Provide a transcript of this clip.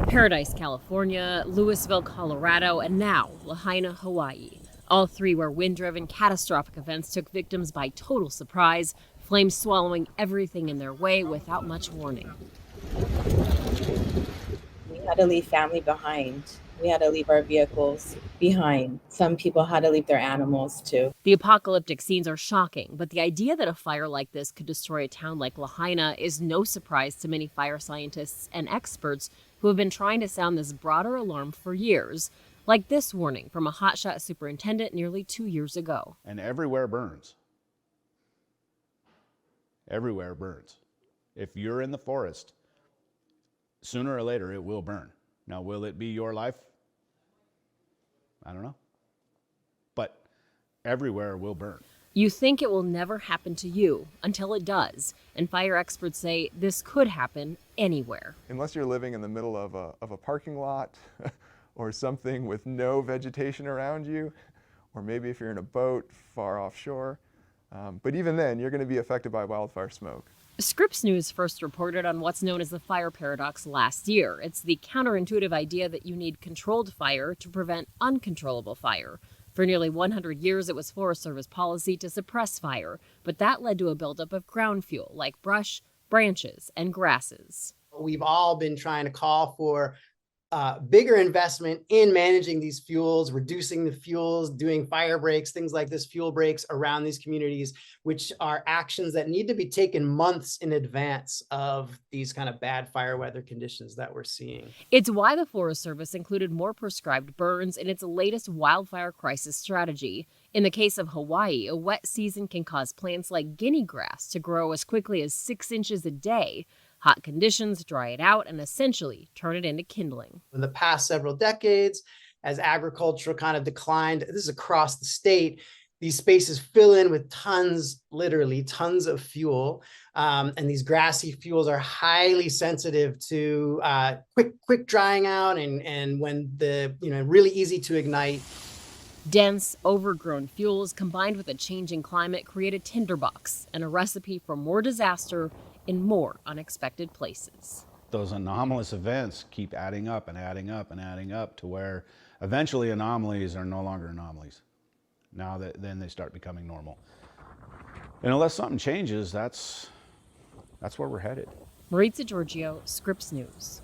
Paradise, California, Louisville, Colorado, and now Lahaina, Hawaii. All three were wind-driven, catastrophic events took victims by total surprise, flames swallowing everything in their way without much warning. We had to leave family behind. We had to leave our vehicles behind. Some people had to leave their animals too. The apocalyptic scenes are shocking, but the idea that a fire like this could destroy a town like Lahaina is no surprise to many fire scientists and experts who have been trying to sound this broader alarm for years, like this warning from a hotshot superintendent nearly 2 years ago. And everywhere burns. Everywhere burns. If you're in the forest, sooner or later it will burn. Now, will it be your life? I don't know. But everywhere will burn. You think it will never happen to you until it does, and fire experts say this could happen anywhere. Unless you're living in the middle of a parking lot or something with no vegetation around you, or maybe if you're in a boat far offshore. But even then, you're going to be affected by wildfire smoke. Scripps News first reported on what's known as the fire paradox last year. It's the counterintuitive idea that you need controlled fire to prevent uncontrollable fire. For nearly 100 years, it was Forest Service policy to suppress fire, but that led to a buildup of ground fuel like brush, branches, and grasses. We've all been trying to call for bigger investment in managing these fuels, reducing the fuels, doing fire breaks, things like this, fuel breaks around these communities, which are actions that need to be taken months in advance of these kind of bad fire weather conditions that we're seeing. It's why the Forest Service included more prescribed burns in its latest wildfire crisis strategy. In the case of Hawaii, a wet season can cause plants like guinea grass to grow as quickly as 6 inches a day. Hot conditions dry it out and essentially turn it into kindling. In the past several decades, as agriculture kind of declined, this is across the state, these spaces fill in with tons, literally tons of fuel. And these grassy fuels are highly sensitive to quick drying out and when really easy to ignite. Dense, overgrown fuels combined with a changing climate create a tinderbox and a recipe for more disaster in more unexpected places. Those anomalous events keep adding up and adding up and adding up to where eventually anomalies are no longer anomalies. Now that then they start becoming normal. And unless something changes, that's where we're headed. Maritza Giorgio, Scripps News.